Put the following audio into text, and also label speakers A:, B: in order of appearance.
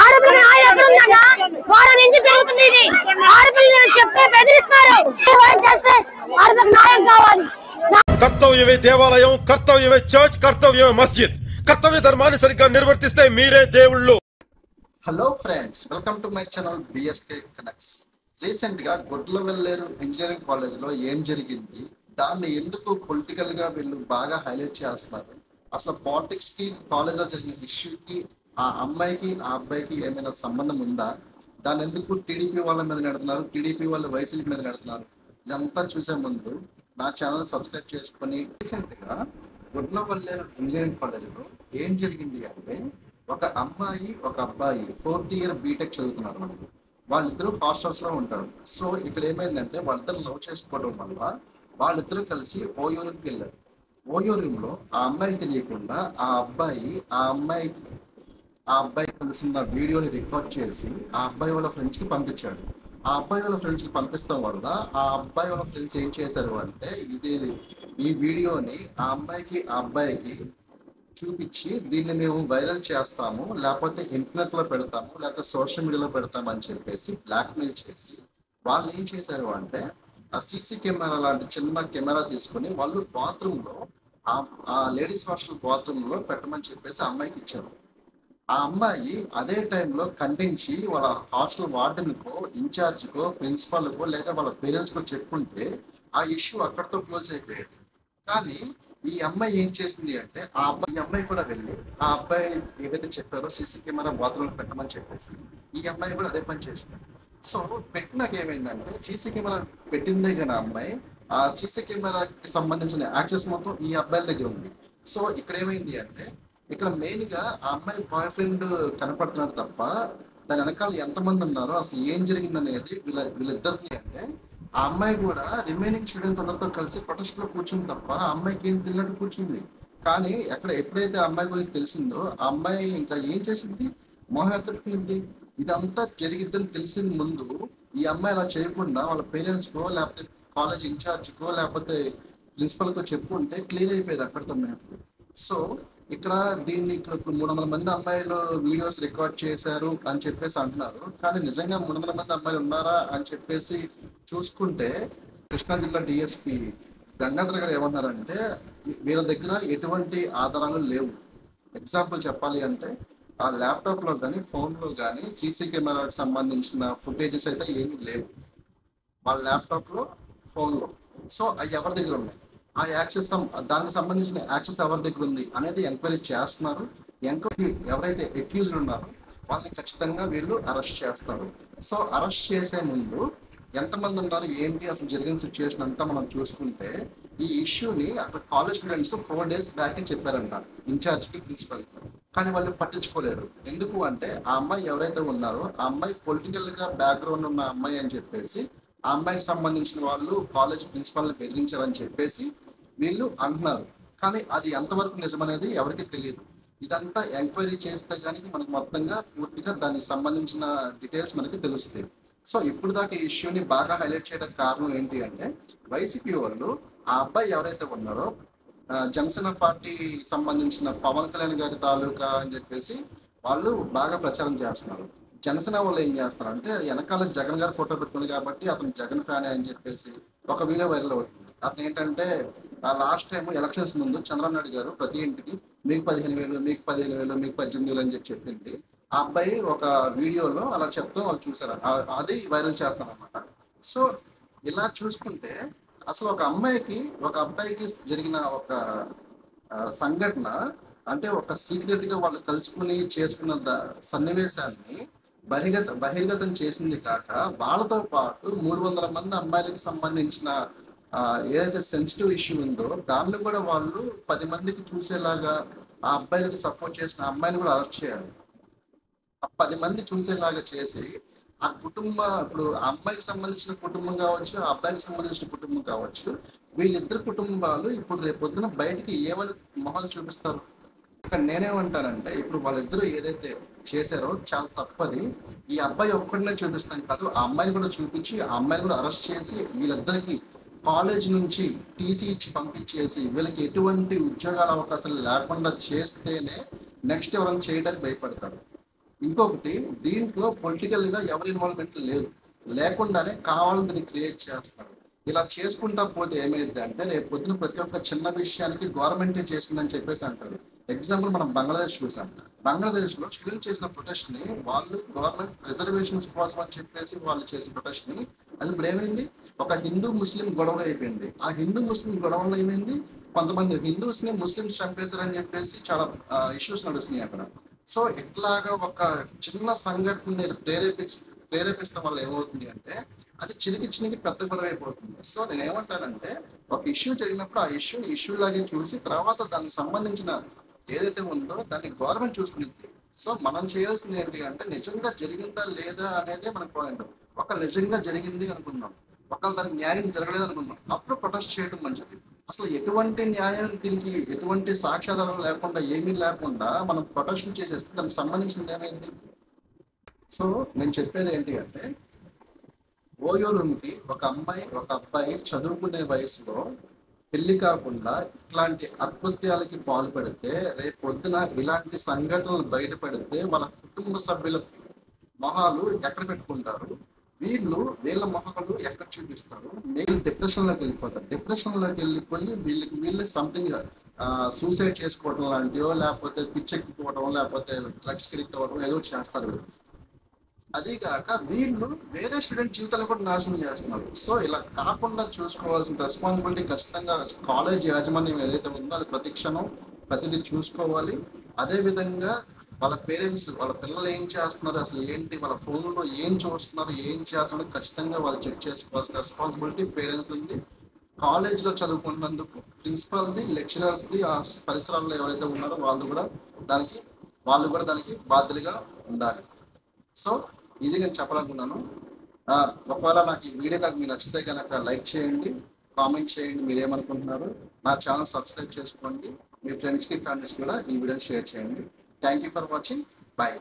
A: ఆడపిల్ల న్యాయం ఎక్కడ ఉందన్నా? వారం నుంచి జరుగుతుంది ఇది. ఆడపిల్లని చెప్తే బెదిరిస్తారు. ఆడపిల్ల న్యాయం కావాలి.
B: కర్తవ్యమే దేవాలయం, కర్తవ్యమే చర్చ్, కర్తవ్యమే మస్జిద్. కర్తవ్య ధర్మాన్ని సరిగ్గా నిర్వర్తిస్తే మీరే దేవుళ్ళు.
C: Hello friends, welcome to my channel BSK connects. Recent గా గుడ్లవెల్లేరు ఇంజనీరింగ్ కాలేజ్ లో ఏం జరిగింది, దాన్ని ఎందుకు పొలిటికల్ గా వీళ్ళు బాగా హైలైట్ చేస్తున్నారు, అసలు పాలిటిక్స్ కి కాలేజ్ లో జరిగిన ఇష్యూకి ఆ అమ్మాయికి ఆ అబ్బాయికి ఏమైనా సంబంధం ఉందా, దాన్ని ఎందుకు టీడీపీ వాళ్ళ మీద నడుతున్నారు, టీడీపీ వాళ్ళ వైసీపీ మీద నడుతున్నారు, ఇదంతా చూసే ముందు నా ఛానల్ సబ్స్క్రైబ్ చేసుకుని. రీసెంట్ గా గుడ్లవెల్లేరు ఇంజనీరింగ్ కాలేజ్ లో ఏం జరిగింది అంటే, ఒక అమ్మాయి ఒక అబ్బాయి 4th ఇయర్ బీటెక్ చదువుతున్నారు మనకు. వాళ్ళిద్దరూ హాస్టల్స్ లో ఉంటారు. సో ఇక్కడ ఏమైందంటే, వాళ్ళిద్దరు లవ్ చేసుకోవడం వల్ల వాళ్ళిద్దరూ కలిసి ఓయూరుకి వెళ్ళారు. ఓయూరులో ఆ అమ్మాయికి తెలియకుండా ఆ అబ్బాయి కలిసిన వీడియోని రికార్డ్ చేసి ఆ అబ్బాయి వాళ్ళ ఫ్రెండ్స్ కి పంపించాడు. ఆ అబ్బాయి వాళ్ళ ఫ్రెండ్స్ కి పంపిస్తాం వల్ల ఆ అబ్బాయి వాళ్ళ ఫ్రెండ్స్ ఏం చేశారు అంటే, ఈ వీడియోని ఆ అమ్మాయికి ఆ అబ్బాయికి చూపించి దీన్ని మేము వైరల్ చేస్తాము, లేకపోతే ఇంటర్నెట్లో పెడతాము, లేకపోతే సోషల్ మీడియాలో పెడతాము అని చెప్పేసి బ్లాక్మెయిల్ చేసి వాళ్ళు ఏం చేశారు అంటే, ఆ సీసీ కెమెరా లాంటి చిన్న కెమెరా తీసుకొని వాళ్ళు బాత్రూంలో ఆ లేడీస్ హాస్టల్ బాత్రూంలో పెట్టమని చెప్పేసి ఆ అమ్మాయికి ఇచ్చారు. ఆ అమ్మాయి అదే టైంలో ఖండించి వాళ్ళ హాస్టల్ వార్డెన్కో, ఇన్ఛార్జ్కో, ప్రిన్సిపాల్కో లేదా వాళ్ళ పేరెంట్స్కో చెప్పుకుంటే ఆ ఇష్యూ అక్కడితో క్లోజ్ అయిపోయేది. కానీ ఈ అమ్మాయి ఏం చేసింది అంటే, ఈ అమ్మాయి కూడా వెళ్ళి ఆ అబ్బాయి ఏదైతే చెప్పారో సీసీ కెమెరా బాత్రూంలో పెట్టమని చెప్పేసి ఈ అమ్మాయి కూడా అదే పని చేసింది. సో పెట్టినాక ఏమైందంటే, సీసీ కెమెరా పెట్టిందే కానీ అమ్మాయి ఆ సీసీ కెమెరాకి సంబంధించిన యాక్సెస్ మొత్తం ఈ అబ్బాయిల దగ్గర ఉంది. సో ఇక్కడ ఏమైంది అంటే, ఇక్కడ మెయిన్ గా ఆ అమ్మాయి బాయ్ ఫ్రెండ్ కనపడుతున్నారు తప్ప దాని వెనకాల ఎంతమంది ఉన్నారో, అసలు ఏం జరిగింది అనేది వీళ్ళిద్దరికి అంటే, ఆ అమ్మాయి కూడా రిమైనింగ్ స్టూడెంట్స్ అందరితో కలిసి ప్రొటెస్ట్ లో కూర్చుంది తప్ప ఆ అమ్మాయికి ఏం తెలియనట్టు కూర్చుంది. కానీ ఎప్పుడైతే ఆ అమ్మాయి గురించి తెలిసిందో ఆ అమ్మాయి ఇంకా ఏం చేసింది, మొహం ఎక్కడుకుంది. ఇదంతా జరిగిద్దని తెలిసిన ముందు ఈ అమ్మాయి అలా చేయకుండా వాళ్ళ పేరెంట్స్కో, లేకపోతే కాలేజ్ ఇన్ఛార్జ్కో, లేకపోతే ప్రిన్సిపల్కో చెప్పుకుంటే క్లియర్ అయిపోయేది అక్కడితో మ్యాటర్. సో ఇక్కడ 300 మంది అమ్మాయిలు వీడియోస్ రికార్డ్ చేశారు అని చెప్పేసి అంటున్నారు. కానీ నిజంగా 300 మంది అమ్మాయిలు ఉన్నారా అని చెప్పేసి చూసుకుంటే, కృష్ణా జిల్లా డిఎస్పి గంగాధర్ గారు ఏమన్నారంటే, వీళ్ళ దగ్గర ఎటువంటి ఆధారాలు లేవు. ఎగ్జాంపుల్ చెప్పాలి అంటే, ఆ ల్యాప్టాప్లో కానీ ఫోన్లో కానీ సీసీ కెమెరాకి సంబంధించిన ఫుటేజెస్ అయితే ఏమీ లేవు వాళ్ళ ల్యాప్టాప్లో, ఫోన్లో. సో అవి ఎవరి దగ్గర ఉన్నాయి, ఆ యాక్సెస్ దానికి సంబంధించిన యాక్సెస్ ఎవరి దగ్గర ఉంది అనేది ఎంక్వైరీ చేస్తున్నారు. ఎంక్వైరీ ఎవరైతే అక్యూజ్డ్ ఉన్నారో వాళ్ళని ఖచ్చితంగా వీళ్ళు అరెస్ట్ చేస్తారు. సో అరెస్ట్ చేసే ముందు ఎంతమంది ఉన్నారు ఏంటి అసలు జరిగిన సిచ్యువేషన్ అంతా మనం చూసుకుంటే, ఈ ఇష్యూని అక్కడ కాలేజ్ స్టూడెంట్స్ 4 days బ్యాక్ చెప్పారంట ఇన్ఛార్జ్కి, ప్రిన్సిపల్కి. కానీ వాళ్ళు పట్టించుకోలేదు. ఎందుకు అంటే, ఆ అమ్మాయి ఎవరైతే ఉన్నారో ఆ అమ్మాయి పొలిటికల్ గా బ్యాక్గ్రౌండ్ ఉన్న అమ్మాయి అని చెప్పేసి ఆ అమ్మాయికి సంబంధించిన వాళ్ళు కాలేజ్ ప్రిన్సిపల్ని బెదిరించారని చెప్పేసి వీళ్ళు అంటున్నారు. కానీ అది ఎంతవరకు నిజమనేది ఎవరికి తెలియదు. ఇదంతా ఎంక్వైరీ చేస్తే కానీ మనకు మొత్తంగా పూర్తిగా దానికి సంబంధించిన డీటెయిల్స్ మనకి తెలుస్తాయి. సో ఇప్పుడు దాకా ఈ ఇష్యూని బాగా హైలైట్ చేయడానికి కారణం ఏంటి అంటే, వైసీపీ వాళ్ళు ఆ అబ్బాయి ఎవరైతే ఉన్నారో జనసేన పార్టీ సంబంధించిన పవన్ కళ్యాణ్ గారి తాలూకా అని చెప్పేసి వాళ్ళు బాగా ప్రచారం చేస్తున్నారు. జనసేన వాళ్ళు ఏం చేస్తారంటే, వెనకాల జగన్ గారు ఫోటో పెట్టుకుంది కాబట్టి అతను జగన్ ఫ్యాన్ అని చెప్పేసి ఒక వీడియో వైరల్ అవుతుంది. అతను ఏంటంటే, లాస్ట్ టైం ఎలక్షన్స్ ముందు చంద్రబాబు నాయుడు గారు ప్రతి ఇంటికి మీకు 15,000, మీకు 15,000, మీకు 18,000 అని చెప్పింది. ఆ అబ్బాయి ఒక వీడియోలో అలా చెప్తూ వాళ్ళు చూసారు. అది వైరల్ చేస్తారనమాట. సో ఇలా చూసుకుంటే అసలు ఒక అబ్బాయికి జరిగిన ఒక సంఘటన అంటే, ఒక సీక్రెట్ గా వాళ్ళు కలుసుకుని చేసుకున్న సన్నివేశాన్ని బహిర్గతం చేసింది కాక, వాళ్ళతో పాటు 300 మంది అమ్మాయిలకు సంబంధించిన ఏదైతే సెన్సిటివ్ ఇష్యూ ఉందో దాన్ని కూడా వాళ్ళు 10 మందికి చూసేలాగా ఆ అబ్బాయిలకు సపోర్ట్ చేసిన అమ్మాయిని కూడా అరెస్ట్ చేయాలి. ఆ 10 మంది చూసేలాగా చేసి ఆ ఇప్పుడు ఆ అమ్మాయికి సంబంధించిన కుటుంబం కావచ్చు, ఆ అబ్బాయికి సంబంధించిన కుటుంబం కావచ్చు, వీళ్ళిద్దరు కుటుంబాలు ఇప్పుడు రేపొద్దున బయటికి ఏమని మొహాలు చూపిస్తారు. ఇక్కడ నేనేమంటానంటే, ఇప్పుడు వాళ్ళిద్దరూ ఏదైతే చేశారో చాలా తప్పది. ఈ అబ్బాయి ఒక్కడినే చూపిస్తాను కాదు, ఆ అమ్మాయిని కూడా చూపించి ఆ అమ్మాయిని కూడా అరెస్ట్ చేసి వీళ్ళిద్దరికి కాలేజ్ నుంచి టీసీ ఇచ్చి పంపించేసి వీళ్ళకి ఎటువంటి ఉద్యోగాల అవకాశాలు లేకుండా చేస్తేనే నెక్స్ట్ ఎవరైనా చేయడానికి భయపడతారు. ఇంకొకటి, దీంట్లో పొలిటికల్గా ఎవరి ఇన్వాల్వ్మెంట్ లేదు, లేకుండానే కావాలని దీన్ని క్రియేట్ చేస్తారు. ఇలా చేసుకుంటా పోతే ఏమైంది అంటే రేపు పొద్దున ప్రతి ఒక్క చిన్న విషయానికి గవర్నమెంటే చేసిందని చెప్పేసి అంటారు. ఎగ్జాంపుల్ మనం బంగ్లాదేశ్ చూసాం. బంగ్లాదేశ్లో స్టూడెంట్ చేసిన ప్రొటెస్ట్ని వాళ్ళు గవర్నమెంట్ రిజర్వేషన్స్ కోసం అని చెప్పేసి వాళ్ళు చేసిన ప్రొటెస్ట్ని, అది ఇప్పుడు ఏమైంది, ఒక హిందూ ముస్లిం గొడవ అయిపోయింది. ఆ హిందూ ముస్లిం గొడవలో ఏమైంది, కొంతమంది హిందూస్ని ముస్లిమ్స్ చంపేశారని చెప్పేసి చాలా ఇష్యూస్ నడుస్తున్నాయి అక్కడ. సో ఇట్లాగా ఒక చిన్న సంఘటన ప్రేరేపిస్తాం వల్ల ఏమవుతుంది అంటే అది చినికి పెద్ద గొడవ అయిపోతుంది. సో నేను ఏమంటానంటే ఒక ఇష్యూ జరిగినప్పుడు ఆ ఇష్యూ లాగే చూసి తర్వాత దానికి సంబంధించిన ఏదైతే ఉందో దాన్ని గవర్నమెంట్ చూసుకునేది. సో మనం చేయాల్సింది ఏంటి అంటే నిజంగా జరిగిందా లేదా అనేది మన పాయింట్. ఒక నిజంగా జరిగింది అనుకుందాం, ఒకవేళ దానికి న్యాయం జరగలేదు అనుకుందాం, అప్పుడు ప్రొటెస్ట్ చేయడం మంచిది. అసలు ఎటువంటి న్యాయం, దీనికి ఎటువంటి సాక్ష్యాధారం లేకుండా ఏమీ లేకుండా మనం ప్రొటెస్ట్ చేసేస్తే దానికి సంబంధించింది ఏమైంది. సో నేను చెప్పేది ఏంటి అంటే ఓయో రూమ్కి ఒక అబ్బాయి చదువుకునే వయసులో పెళ్లి కాకుండా ఇట్లాంటి అకృత్యాలకి పాల్పడితే రేపు పొద్దున ఇలాంటి సంఘటనలు బయటపడితే వాళ్ళ కుటుంబ సభ్యుల మొహాలు ఎక్కడ పెట్టుకుంటారు, వీళ్ళ మొహాలు ఎక్కడ చూపిస్తారు, వీళ్ళు డిప్రెషన్లోకి వెళ్ళిపోతారు. డిప్రెషన్లోకి వెళ్ళిపోయి వీళ్ళకి సంథింగ్ సూసైడ్ చేసుకోవడం లాంటివో, లేకపోతే పిచ్చెక్కిపోవడం, లేకపోతే డ్రగ్స్ అడిక్ట్ అవ్వడం ఏదో చేస్తారు. అదే కాక వీళ్ళు వేరే స్టూడెంట్ జీవితాలు కూడా నాశనం చేస్తున్నారు. సో ఇలా కాకుండా చూసుకోవాల్సిన రెస్పాన్సిబిలిటీ ఖచ్చితంగా కాలేజ్ యాజమాన్యం ఏదైతే ఉందో అది ప్రతి క్షణం ప్రతిదీ చూసుకోవాలి. అదేవిధంగా వాళ్ళ పేరెంట్స్ వాళ్ళ పిల్లలు ఏం చేస్తున్నారు, అసలు ఏంటి, వాళ్ళ ఫోన్లో ఏం చూస్తున్నారు, ఏం చేస్తున్నారు ఖచ్చితంగా వాళ్ళు చెక్ చేసుకోవాల్సిన రెస్పాన్సిబిలిటీ పేరెంట్స్ ఉంది. కాలేజ్లో చదువుకున్నందుకు ప్రిన్సిపల్ది, లెక్చరర్స్ది, ఆ పరిసరాల్లో ఎవరైతే ఉన్నారో వాళ్ళు కూడా దానికి బాధ్యులుగా ఉండాలి. సో ఇది నేను చెప్పాలనుకున్నాను. ఒకవేళ నాకు ఈ వీడియో కనుక మీకు నచ్చితే కనుక లైక్ చేయండి, కామెంట్ చేయండి, మీరు ఏమనుకుంటున్నారు. నా ఛానల్ సబ్స్క్రైబ్ చేసుకోండి, మీ ఫ్రెండ్స్కి ఫ్యామిలీస్ కూడా ఈ వీడియోని షేర్ చేయండి. Thank you for watching. Bye.